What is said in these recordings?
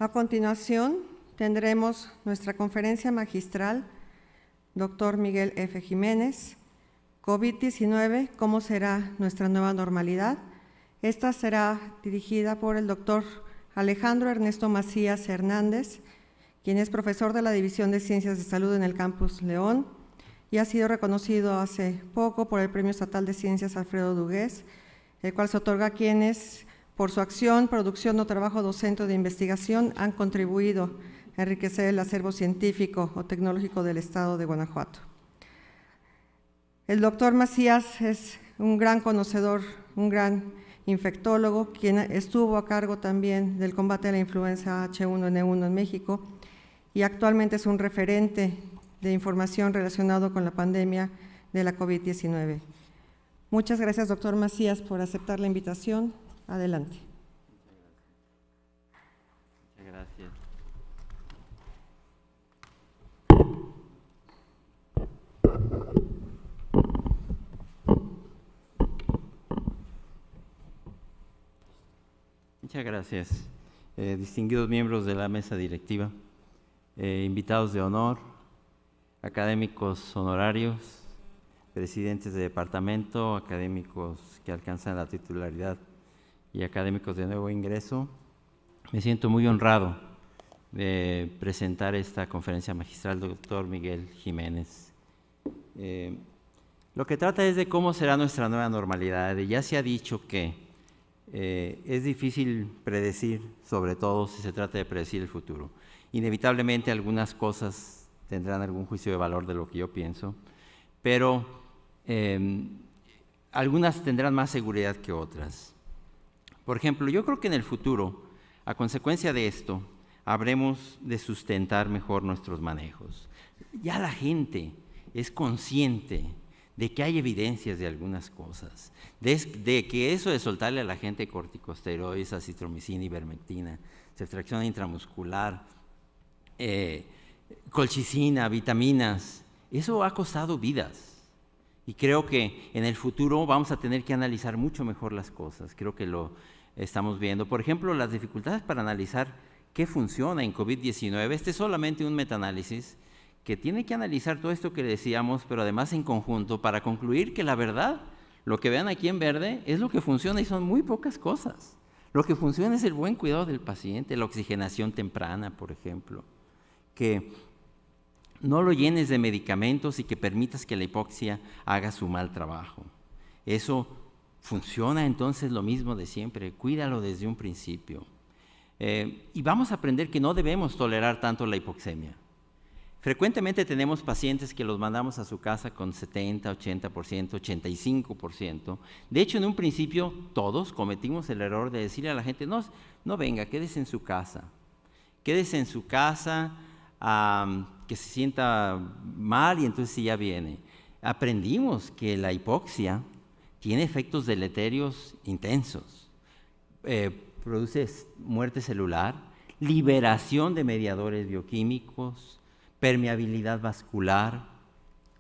A continuación, tendremos nuestra conferencia magistral, Dr. Miguel F. Jiménez, COVID-19, ¿cómo será nuestra nueva normalidad? Esta será dirigida por el doctor Alejandro Ernesto Macías Hernández, quien es profesor de la División de Ciencias de Salud en el Campus León y ha sido reconocido hace poco por el Premio Estatal de Ciencias Alfredo Dugués, el cual se otorga a quienes, por su acción, producción o trabajo docente o de investigación, han contribuido a enriquecer el acervo científico o tecnológico del Estado de Guanajuato. El doctor Macías es un gran conocedor, un gran infectólogo, quien estuvo a cargo también del combate a la influenza H1N1 en México y actualmente es un referente de información relacionado con la pandemia de la COVID-19. Muchas gracias, doctor Macías, por aceptar la invitación. Adelante. Muchas gracias. Muchas gracias. Distinguidos miembros de la mesa directiva, invitados de honor, académicos honorarios, presidentes de departamento, académicos que alcanzan la titularidad y académicos de nuevo ingreso, me siento muy honrado de presentar esta conferencia magistral del doctor Miguel Jiménez. Lo que trata es de cómo será nuestra nueva normalidad. Ya se ha dicho que es difícil predecir, sobre todo si se trata de predecir el futuro. Inevitablemente algunas cosas tendrán algún juicio de valor de lo que yo pienso, pero algunas tendrán más seguridad que otras. Por ejemplo, yo creo que en el futuro, a consecuencia de esto, habremos de sustentar mejor nuestros manejos. Ya la gente es consciente de que hay evidencias de algunas cosas, de que eso de soltarle a la gente corticosteroides, acitromicina, ivermectina, ceftriaxona intramuscular, colchicina, vitaminas, eso ha costado vidas. Y creo que en el futuro vamos a tener que analizar mucho mejor las cosas. Creo que lo estamos viendo. Por ejemplo, las dificultades para analizar qué funciona en COVID-19. Este es solamente un metaanálisis que tiene que analizar todo esto que decíamos, pero además en conjunto, para concluir que la verdad, lo que vean aquí en verde, es lo que funciona y son muy pocas cosas. Lo que funciona es el buen cuidado del paciente, la oxigenación temprana, por ejemplo, que no lo llenes de medicamentos y que permitas que la hipoxia haga su mal trabajo. Eso funciona entonces lo mismo de siempre, cuídalo desde un principio. Y vamos a aprender que no debemos tolerar tanto la hipoxemia. Frecuentemente tenemos pacientes que los mandamos a su casa con 70, 80%, 85%. De hecho, en un principio todos cometimos el error de decirle a la gente, no venga, quédese en su casa. Quédese en su casa, que se sienta mal y entonces sí ya viene. Aprendimos que la hipoxia tiene efectos deleterios intensos. Produce muerte celular, liberación de mediadores bioquímicos, permeabilidad vascular,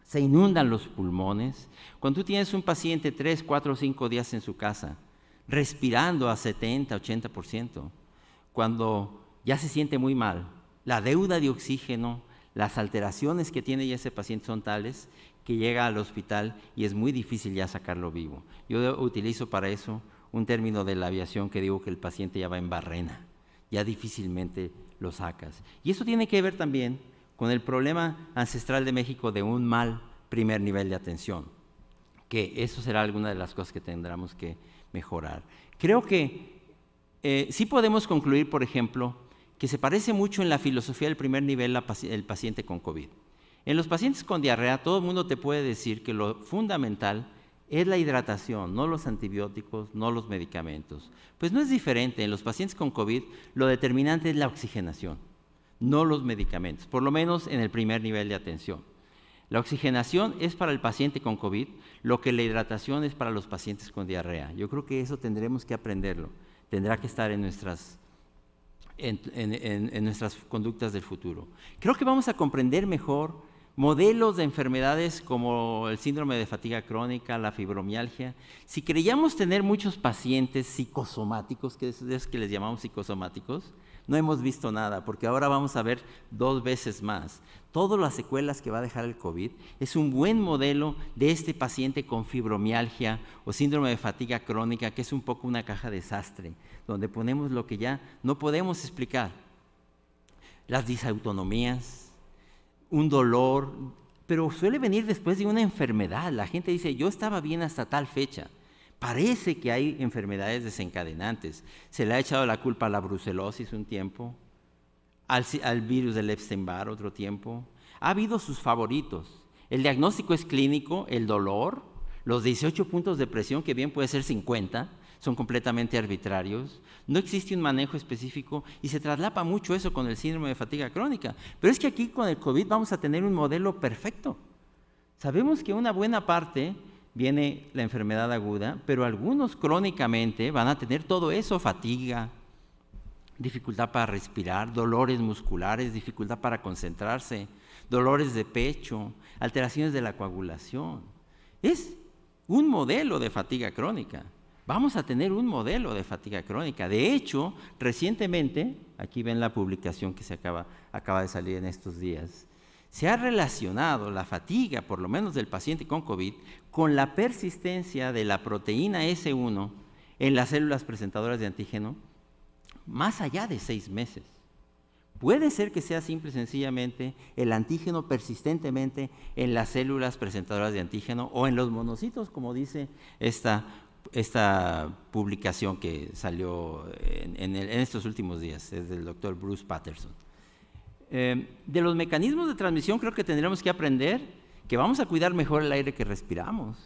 se inundan los pulmones. Cuando tú tienes un paciente 3, 4, 5 días en su casa, respirando a 70, 80%, cuando ya se siente muy mal, la deuda de oxígeno, las alteraciones que tiene ya ese paciente son tales que llega al hospital y es muy difícil ya sacarlo vivo. Yo utilizo para eso un término de la aviación que digo que el paciente ya va en barrena, ya difícilmente lo sacas. Y eso tiene que ver también con el problema ancestral de México de un mal primer nivel de atención, que eso será alguna de las cosas que tendremos que mejorar. Creo que sí podemos concluir, por ejemplo, que se parece mucho en la filosofía del primer nivel el paciente con COVID. En los pacientes con diarrea, todo el mundo te puede decir que lo fundamental es la hidratación, no los antibióticos, no los medicamentos. Pues no es diferente, en los pacientes con COVID lo determinante es la oxigenación, no los medicamentos, por lo menos en el primer nivel de atención. La oxigenación es para el paciente con COVID, lo que la hidratación es para los pacientes con diarrea. Yo creo que eso tendremos que aprenderlo, tendrá que estar en nuestras conductas del futuro. Creo que vamos a comprender mejor modelos de enfermedades como el síndrome de fatiga crónica, la fibromialgia. Si creíamos tener muchos pacientes psicosomáticos, que es que les llamamos psicosomáticos, No hemos visto nada, porque ahora vamos a ver 2 veces más. Todas las secuelas que va a dejar el COVID es un buen modelo de este paciente con fibromialgia o síndrome de fatiga crónica, que es un poco una caja de desastre, donde ponemos lo que ya no podemos explicar. Las disautonomías, un dolor, pero suele venir después de una enfermedad. La gente dice, yo estaba bien hasta tal fecha. Parece que hay enfermedades desencadenantes. Se le ha echado la culpa a la brucelosis un tiempo, al virus del Epstein-Barr otro tiempo. Ha habido sus favoritos. El diagnóstico es clínico, el dolor, los 18 puntos de presión, que bien puede ser 50, son completamente arbitrarios. No existe un manejo específico y se traslapa mucho eso con el síndrome de fatiga crónica. Pero es que aquí con el COVID vamos a tener un modelo perfecto. Sabemos que una buena parte viene la enfermedad aguda, pero algunos crónicamente van a tener todo eso: fatiga, dificultad para respirar, dolores musculares, dificultad para concentrarse, dolores de pecho, alteraciones de la coagulación. Es un modelo de fatiga crónica. Vamos a tener un modelo de fatiga crónica. De hecho, recientemente, aquí ven la publicación que acaba de salir en estos días, se ha relacionado la fatiga, por lo menos del paciente con COVID, con la persistencia de la proteína S1 en las células presentadoras de antígeno más allá de 6 meses. Puede ser que sea simple y sencillamente el antígeno persistentemente en las células presentadoras de antígeno o en los monocitos, como dice esta publicación que salió en estos últimos días, es del doctor Bruce Patterson. De los mecanismos de transmisión creo que tendremos que aprender que vamos a cuidar mejor el aire que respiramos.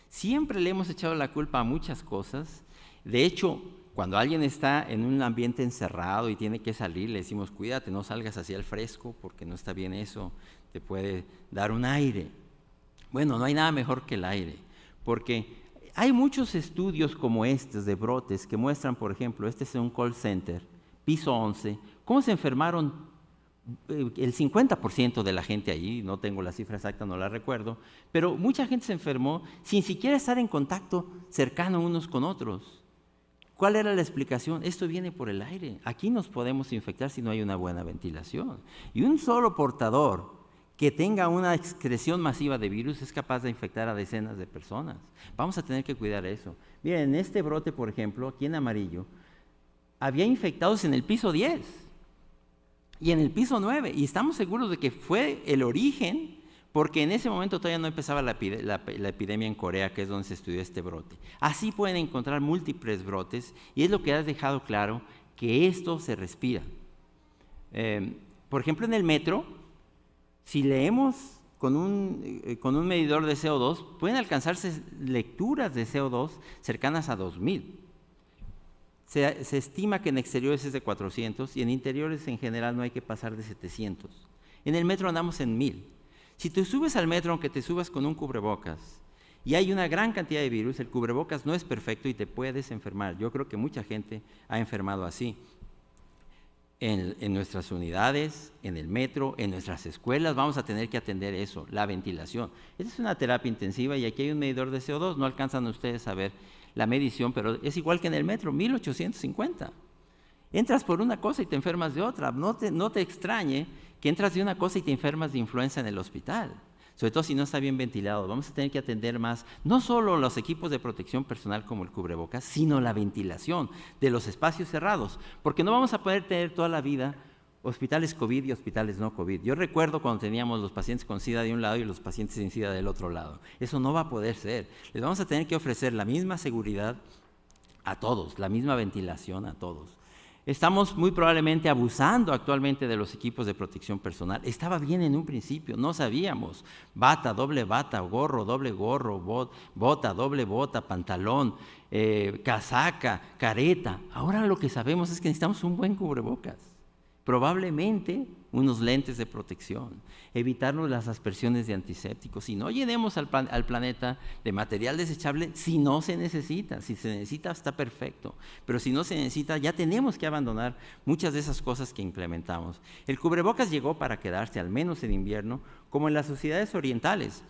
Siempre le hemos echado la culpa a muchas cosas. De hecho, cuando alguien está en un ambiente encerrado y tiene que salir, le decimos, cuídate, no salgas hacia el fresco porque no está bien eso, te puede dar un aire. Bueno, no hay nada mejor que el aire, porque hay muchos estudios como estos de brotes que muestran, por ejemplo, este es un call center, piso 11, cómo se enfermaron el 50% de la gente allí. No tengo la cifra exacta, no la recuerdo, pero mucha gente se enfermó sin siquiera estar en contacto cercano unos con otros. ¿Cuál era la explicación? Esto viene por el aire. Aquí nos podemos infectar si no hay una buena ventilación. Y un solo portador que tenga una excreción masiva de virus es capaz de infectar a decenas de personas. Vamos a tener que cuidar eso. Miren, en este brote, por ejemplo, aquí en amarillo, había infectados en el piso 10 y en el piso 9, y estamos seguros de que fue el origen, porque en ese momento todavía no empezaba la epidemia en Corea, que es donde se estudió este brote. Así pueden encontrar múltiples brotes, y es lo que has dejado claro, que esto se respira. Por ejemplo, en el metro, si leemos con un medidor de CO2, pueden alcanzarse lecturas de CO2 cercanas a 2000. Se estima que en exteriores es de 400 y en interiores en general no hay que pasar de 700. En el metro andamos en 1000. Si tú subes al metro, aunque te subas con un cubrebocas, y hay una gran cantidad de virus, el cubrebocas no es perfecto y te puedes enfermar. Yo creo que mucha gente ha enfermado así. En nuestras unidades, en el metro, en nuestras escuelas, vamos a tener que atender eso, la ventilación. Esta es una terapia intensiva y aquí hay un medidor de CO2, no alcanzan ustedes a ver la medición, pero es igual que en el metro, 1850. Entras por una cosa y te enfermas de otra. No te extrañe que entras de una cosa y te enfermas de influenza en el hospital, sobre todo si no está bien ventilado. Vamos a tener que atender más, no solo los equipos de protección personal como el cubrebocas, sino la ventilación de los espacios cerrados, porque no vamos a poder tener toda la vida hospitales COVID y hospitales no COVID. Yo recuerdo cuando teníamos los pacientes con SIDA de un lado y los pacientes sin SIDA del otro lado. Eso no va a poder ser. Les vamos a tener que ofrecer la misma seguridad a todos, la misma ventilación a todos. Estamos muy probablemente abusando actualmente de los equipos de protección personal. Estaba bien en un principio, no sabíamos. Bata, doble bata, gorro, doble gorro, bota, doble bota, pantalón, casaca, careta. Ahora lo que sabemos es que necesitamos un buen cubrebocas. Probablemente unos lentes de protección, evitarnos las aspersiones de antisépticos y no llenemos al planeta de material desechable si no se necesita. Si se necesita está perfecto, pero si no se necesita ya tenemos que abandonar muchas de esas cosas que implementamos. El cubrebocas llegó para quedarse, al menos en invierno, como en las sociedades orientales.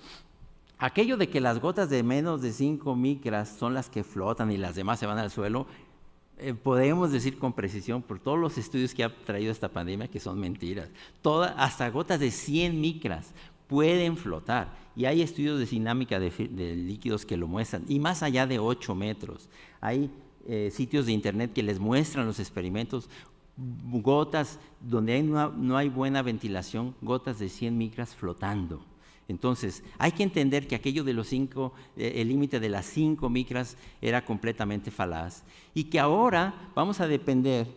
Aquello de que las gotas de menos de 5 micras son las que flotan y las demás se van al suelo, podemos decir con precisión, por todos los estudios que ha traído esta pandemia, que son mentiras, hasta gotas de 100 micras pueden flotar. Y hay estudios de dinámica de líquidos que lo muestran, y más allá de 8 metros. Hay sitios de internet que les muestran los experimentos, gotas donde no hay buena ventilación, gotas de 100 micras flotando. Entonces, hay que entender que aquello de el límite de las 5 micras era completamente falaz, y que ahora vamos a depender,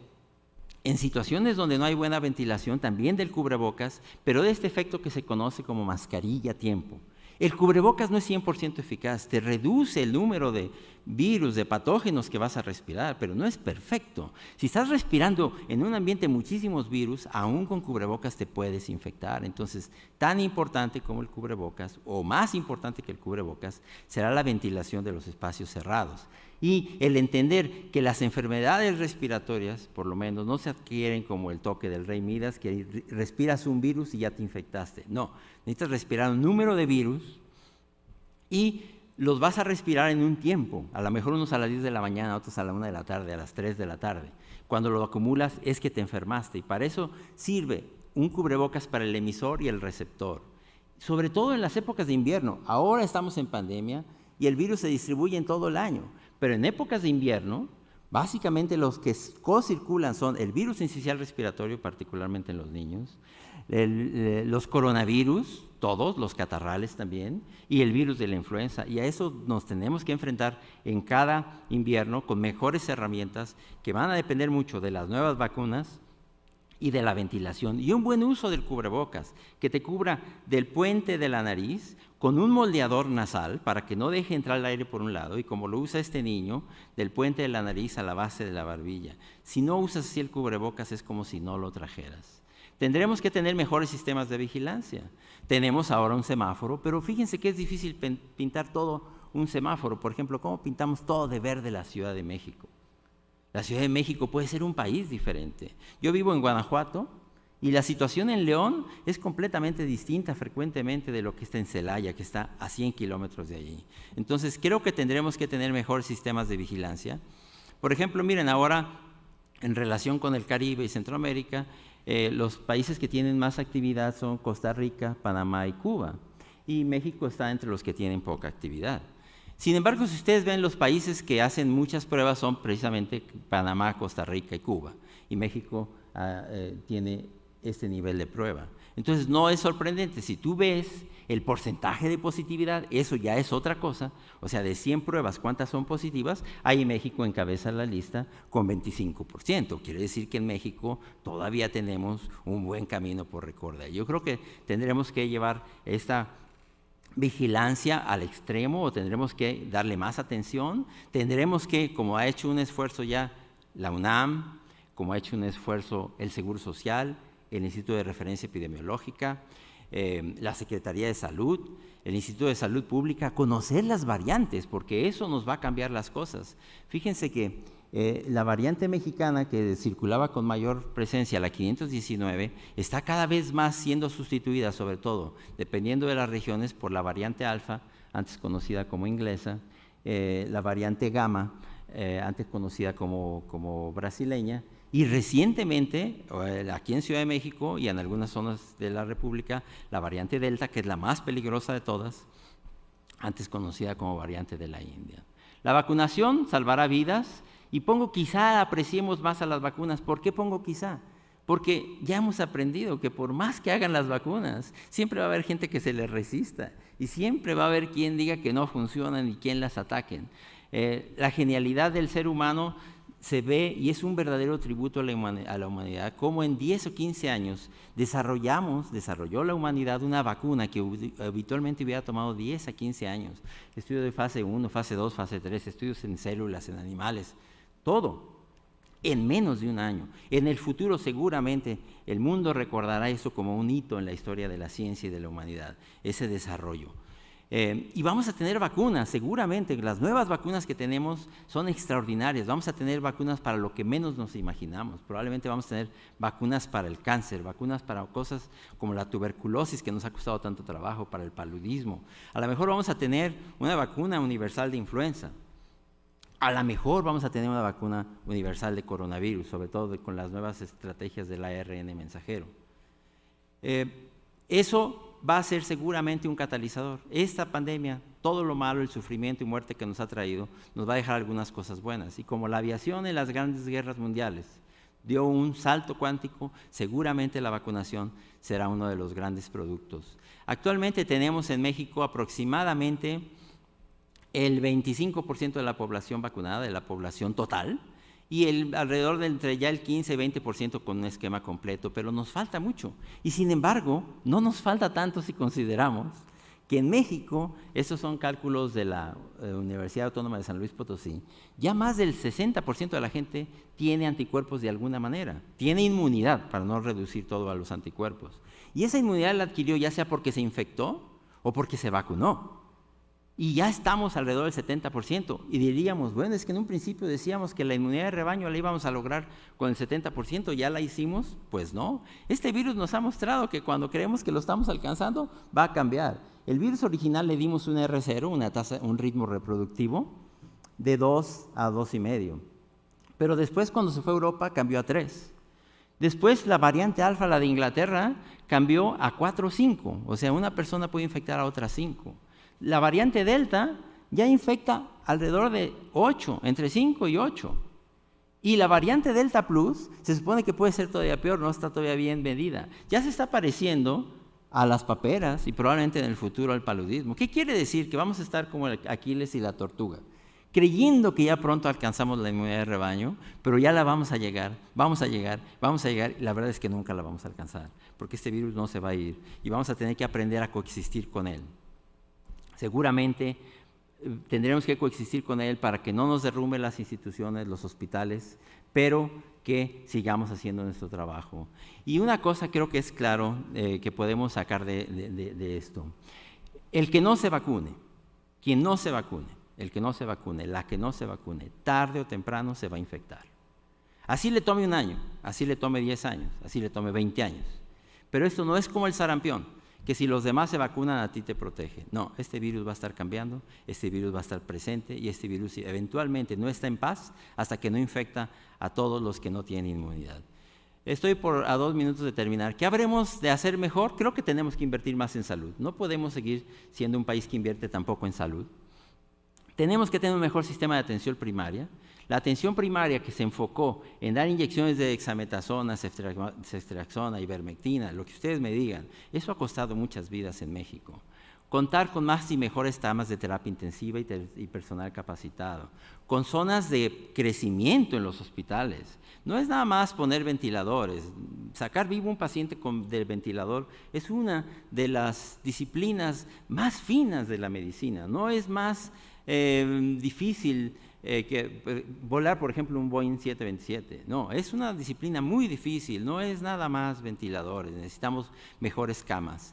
en situaciones donde no hay buena ventilación, también del cubrebocas, pero de este efecto que se conoce como mascarilla a tiempo. El cubrebocas no es 100% eficaz, te reduce el número de virus, de patógenos que vas a respirar, pero no es perfecto. Si estás respirando en un ambiente muchísimos virus, aún con cubrebocas te puedes infectar. Entonces, tan importante como el cubrebocas, o más importante que el cubrebocas, será la ventilación de los espacios cerrados. Y el entender que las enfermedades respiratorias, por lo menos, no se adquieren como el toque del rey Midas, que respiras un virus y ya te infectaste. No, necesitas respirar un número de virus y los vas a respirar en un tiempo. A lo mejor unos a las 10 de la mañana, otros a la 1 de la tarde, a las 3 de la tarde. Cuando lo acumulas es que te enfermaste, y para eso sirve un cubrebocas para el emisor y el receptor. Sobre todo en las épocas de invierno. Ahora estamos en pandemia y el virus se distribuye en todo el año. Pero en épocas de invierno, básicamente los que co-circulan son el virus incisional respiratorio, particularmente en los niños, los coronavirus, todos, los catarrales también, y el virus de la influenza. Y a eso nos tenemos que enfrentar en cada invierno con mejores herramientas que van a depender mucho de las nuevas vacunas y de la ventilación. Y un buen uso del cubrebocas, que te cubra del puente de la nariz con un moldeador nasal para que no deje entrar el aire por un lado, y como lo usa este niño, del puente de la nariz a la base de la barbilla. Si no usas así el cubrebocas, es como si no lo trajeras. Tendremos que tener mejores sistemas de vigilancia. Tenemos ahora un semáforo, pero fíjense que es difícil pintar todo un semáforo. Por ejemplo, ¿cómo pintamos todo de verde la Ciudad de México? La Ciudad de México puede ser un país diferente. Yo vivo en Guanajuato, y la situación en León es completamente distinta frecuentemente de lo que está en Celaya, que está a 100 kilómetros de allí. Entonces, creo que tendremos que tener mejores sistemas de vigilancia. Por ejemplo, miren, ahora, en relación con el Caribe y Centroamérica, los países que tienen más actividad son Costa Rica, Panamá y Cuba. Y México está entre los que tienen poca actividad. Sin embargo, si ustedes ven, los países que hacen muchas pruebas son precisamente Panamá, Costa Rica y Cuba. Y México tiene este nivel de prueba. Entonces, no es sorprendente. Si tú ves el porcentaje de positividad, eso ya es otra cosa. O sea, de 100 pruebas, ¿cuántas son positivas? Ahí México encabeza la lista con 25%. Quiere decir que en México todavía tenemos un buen camino por recorrer. Yo creo que tendremos que llevar esta vigilancia al extremo, o tendremos que darle más atención. Tendremos que, como ha hecho un esfuerzo ya la UNAM, como ha hecho un esfuerzo el Seguro Social, el Instituto de Referencia Epidemiológica, la Secretaría de Salud, el Instituto de Salud Pública, conocer las variantes, porque eso nos va a cambiar las cosas. Fíjense que la variante mexicana que circulaba con mayor presencia, la 519, está cada vez más siendo sustituida, sobre todo, dependiendo de las regiones, por la variante alfa, antes conocida como inglesa, la variante gamma, antes conocida como brasileña, y recientemente, aquí en Ciudad de México y en algunas zonas de la República, la variante Delta, que es la más peligrosa de todas, antes conocida como variante de la India. La vacunación salvará vidas, y quizá apreciemos más a las vacunas. ¿Por qué pongo quizá? Porque ya hemos aprendido que por más que hagan las vacunas, siempre va a haber gente que se les resista, y siempre va a haber quien diga que no funcionan y quien las ataquen. La genialidad del ser humano se ve, y es un verdadero tributo a la humanidad, cómo en 10 o 15 años desarrolló la humanidad una vacuna que habitualmente hubiera tomado 10 a 15 años. Estudios de fase 1, fase 2, fase 3, estudios en células, en animales, todo en menos de un año. En el futuro seguramente el mundo recordará eso como un hito en la historia de la ciencia y de la humanidad, ese desarrollo. Y vamos a tener vacunas, seguramente. Las nuevas vacunas que tenemos son extraordinarias. Vamos a tener vacunas para lo que menos nos imaginamos. Probablemente vamos a tener vacunas para el cáncer, vacunas para cosas como la tuberculosis, que nos ha costado tanto trabajo, para el paludismo. A lo mejor vamos a tener una vacuna universal de influenza. A lo mejor vamos a tener una vacuna universal de coronavirus, sobre todo con las nuevas estrategias del ARN mensajero. Eso va a ser seguramente un catalizador. Esta pandemia, todo lo malo, el sufrimiento y muerte que nos ha traído, nos va a dejar algunas cosas buenas. Y como la aviación en las grandes guerras mundiales dio un salto cuántico, seguramente la vacunación será uno de los grandes productos. Actualmente tenemos en México aproximadamente el 25% de la población vacunada, de la población total, y alrededor de entre ya el 15 y 20% con un esquema completo, pero nos falta mucho. Y sin embargo, no nos falta tanto si consideramos que en México, estos son cálculos de la Universidad Autónoma de San Luis Potosí, ya más del 60% de la gente tiene anticuerpos de alguna manera, tiene inmunidad, para no reducir todo a los anticuerpos. Y esa inmunidad la adquirió ya sea porque se infectó o porque se vacunó. Y ya estamos alrededor del 70%. Y diríamos, bueno, es que en un principio decíamos que la inmunidad de rebaño la íbamos a lograr con el 70%, ¿ya la hicimos? Pues no. Este virus nos ha mostrado que cuando creemos que lo estamos alcanzando, va a cambiar. El virus original le dimos un R0, un ritmo reproductivo, de 2 a 2,5. Pero después, cuando se fue a Europa, cambió a 3. Después, la variante alfa, la de Inglaterra, cambió a 4 o 5. O sea, una persona puede infectar a otras 5. La variante Delta ya infecta alrededor de 8, entre 5 y 8. Y la variante Delta Plus se supone que puede ser todavía peor, no está todavía bien medida. Ya se está pareciendo a las paperas y probablemente en el futuro al paludismo. ¿Qué quiere decir? Que vamos a estar como el Aquiles y la tortuga, creyendo que ya pronto alcanzamos la inmunidad de rebaño, pero ya la vamos a llegar, y la verdad es que nunca la vamos a alcanzar, porque este virus no se va a ir y vamos a tener que aprender a coexistir con él. Seguramente tendremos que coexistir con él para que no nos derrumbe las instituciones, los hospitales, pero que sigamos haciendo nuestro trabajo. Y una cosa creo que es claro que podemos sacar de esto. El que no se vacune, quien no se vacune, el que no se vacune, la que no se vacune, tarde o temprano se va a infectar. Así le tome un año, así le tome 10 años, así le tome 20 años. Pero esto no es como el sarampión, que si los demás se vacunan a ti te protege. No, este virus va a estar cambiando, este virus va a estar presente y este virus eventualmente no está en paz hasta que no infecta a todos los que no tienen inmunidad. Estoy a 2 minutos de terminar. ¿Qué habremos de hacer mejor? Creo que tenemos que invertir más en salud. No podemos seguir siendo un país que invierte tampoco en salud. Tenemos que tener un mejor sistema de atención primaria. La atención primaria que se enfocó en dar inyecciones de dexametasona, ceftriaxona, ivermectina, lo que ustedes me digan, eso ha costado muchas vidas en México. Contar con más y mejores camas de terapia intensiva y personal capacitado, con zonas de crecimiento en los hospitales. No es nada más poner ventiladores. Sacar vivo un paciente del ventilador es una de las disciplinas más finas de la medicina. No es más difícil que volar, por ejemplo, un Boeing 727. No, es una disciplina muy difícil, no es nada más ventiladores, necesitamos mejores camas,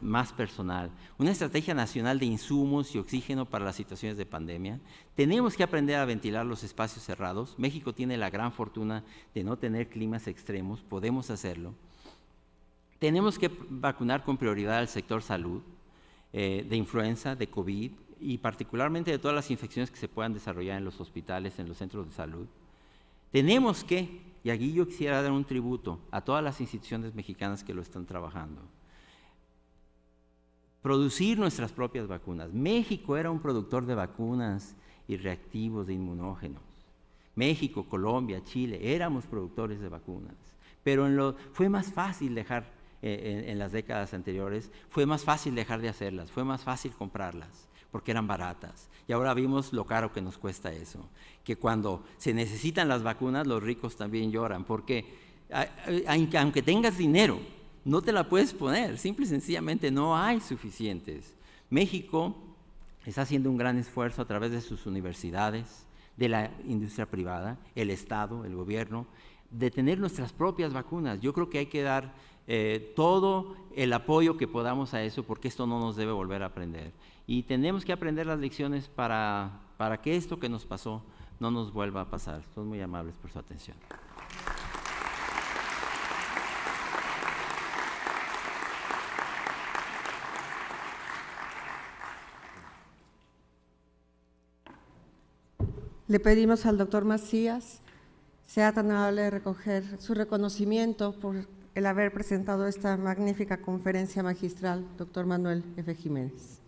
más personal, una estrategia nacional de insumos y oxígeno para las situaciones de pandemia. Tenemos que aprender a ventilar los espacios cerrados. México tiene la gran fortuna de no tener climas extremos, podemos hacerlo. Tenemos que vacunar con prioridad al sector salud, de influenza, de COVID, y particularmente de todas las infecciones que se puedan desarrollar en los hospitales, en los centros de salud. Tenemos que, y aquí yo quisiera dar un tributo a todas las instituciones mexicanas que lo están trabajando, producir nuestras propias vacunas. México era un productor de vacunas y reactivos de inmunógenos. México, Colombia, Chile, éramos productores de vacunas, pero fue más fácil dejar, en las décadas anteriores, fue más fácil dejar de hacerlas, fue más fácil comprarlas, porque eran baratas. Y ahora vimos lo caro que nos cuesta eso, que cuando se necesitan las vacunas, los ricos también lloran, porque aunque tengas dinero, no te la puedes poner, simple y sencillamente no hay suficientes. México está haciendo un gran esfuerzo a través de sus universidades, de la industria privada, el Estado, el gobierno, de tener nuestras propias vacunas. Yo creo que hay que dar todo el apoyo que podamos a eso, porque esto no nos debe volver a aprender. Y tenemos que aprender las lecciones para que esto que nos pasó no nos vuelva a pasar. Son muy amables por su atención. le pedimos al doctor Macías sea tan amable de recoger su reconocimiento por el haber presentado esta magnífica conferencia magistral, doctor Manuel F. Jiménez.